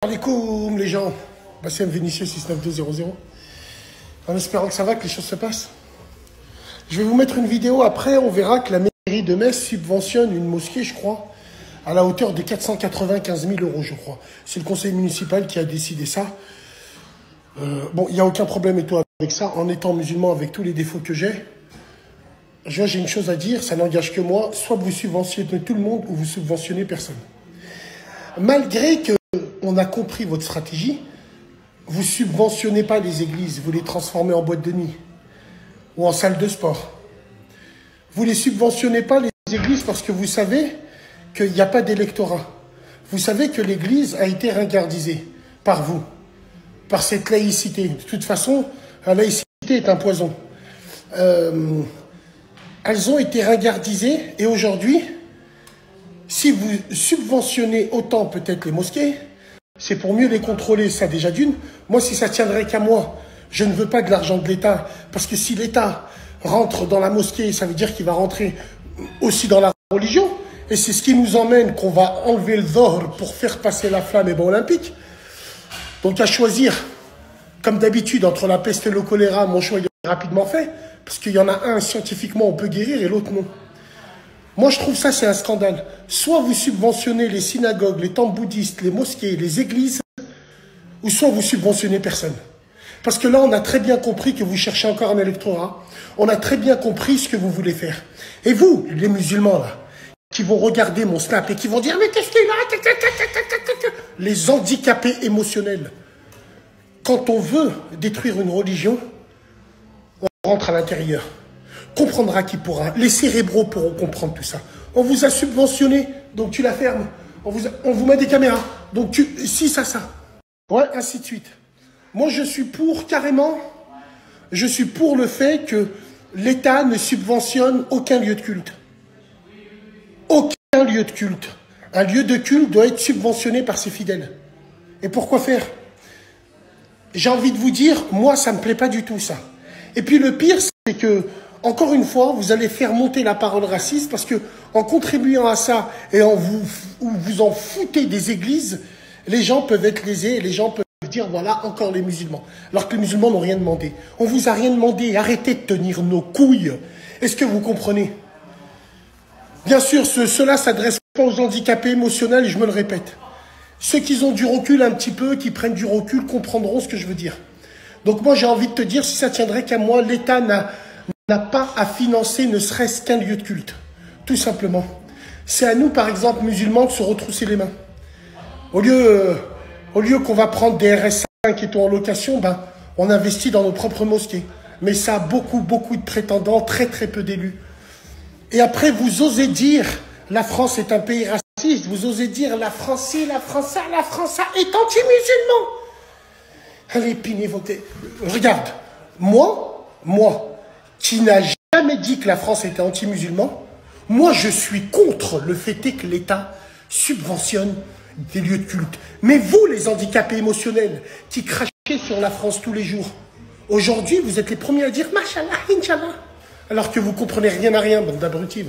Alaikum les gens, c'est Vinicius 69200. En espérant que ça va, que les choses se passent. Je vais vous mettre une vidéo après, on verra que la mairie de Metz subventionne une mosquée, je crois, à la hauteur de 495 000 €, je crois. C'est le conseil municipal qui a décidé ça. Bon, il n'y a aucun problème et tout avec ça, en étant musulman avec tous les défauts que j'ai. J'ai une chose à dire, ça n'engage que moi, soit vous subventionnez tout le monde ou vous subventionnez personne. Malgré que on a compris votre stratégie, vous subventionnez pas les églises, vous les transformez en boîte de nuit ou en salle de sport. Vous les subventionnez pas les églises parce que vous savez qu'il n'y a pas d'électorat. Vous savez que l'église a été ringardisée par vous, par cette laïcité. De toute façon, la laïcité est un poison. Elles ont été ringardisées et aujourd'hui, si vous subventionnez autant peut-être les mosquées, c'est pour mieux les contrôler, ça déjà d'une. Moi, si ça tiendrait qu'à moi, je ne veux pas de l'argent de l'État, parce que si l'État rentre dans la mosquée, ça veut dire qu'il va rentrer aussi dans la religion, et c'est ce qui nous emmène qu'on va enlever le Zohr pour faire passer la flamme et bon olympique. Donc à choisir, comme d'habitude, entre la peste et le choléra, mon choix il est rapidement fait, parce qu'il y en a un, scientifiquement, on peut guérir, et l'autre non. Moi, je trouve ça, c'est un scandale. Soit vous subventionnez les synagogues, les temples bouddhistes, les mosquées, les églises, ou soit vous subventionnez personne. Parce que là, on a très bien compris que vous cherchez encore un électorat. On a très bien compris ce que vous voulez faire. Et vous, les musulmans, là, qui vont regarder mon snap et qui vont dire « Mais qu'est-ce qu'il a ?» Les handicapés émotionnels. Quand on veut détruire une religion, on rentre à l'intérieur. Comprendra qui pourra. Les cérébraux pourront comprendre tout ça. On vous a subventionné, donc tu la fermes. On vous met des caméras, donc si ça. Ouais, ainsi de suite. Moi, je suis pour, carrément, je suis pour le fait que l'État ne subventionne aucun lieu de culte. Aucun lieu de culte. Un lieu de culte doit être subventionné par ses fidèles. Et pourquoi faire? J'ai envie de vous dire, moi, ça me plaît pas du tout, ça. Et puis le pire, c'est que encore une fois, vous allez faire monter la parole raciste parce que en contribuant à ça et en vous en foutez des églises, les gens peuvent être lésés et les gens peuvent dire voilà encore les musulmans. Alors que les musulmans n'ont rien demandé. On vous a rien demandé. Arrêtez de tenir nos couilles. Est-ce que vous comprenez? Bien sûr, cela s'adresse pas aux handicapés émotionnels et je me le répète. Ceux qui ont du recul un petit peu, qui prennent du recul, comprendront ce que je veux dire. Donc moi, j'ai envie de te dire, si ça tiendrait qu'à moi, l'État n'a pas à financer ne serait-ce qu'un lieu de culte. Tout simplement. C'est à nous, par exemple, musulmans, de se retrousser les mains. Au lieu qu'on va prendre des RS5 qui sont en location, on investit dans nos propres mosquées. Mais ça a beaucoup de prétendants, très peu d'élus. Et après, vous osez dire, la France est un pays raciste, vous osez dire, la France ci, la France ça est anti-musulman. Allez, pinez vos têtes. Regarde, moi, qui n'a jamais dit que la France était anti-musulman, moi je suis contre le fait que l'État subventionne des lieux de culte. Mais vous, les handicapés émotionnels, qui crachez sur la France tous les jours, aujourd'hui vous êtes les premiers à dire « Machallah, Inch'Allah », alors que vous comprenez rien à rien, bande d'abrutis.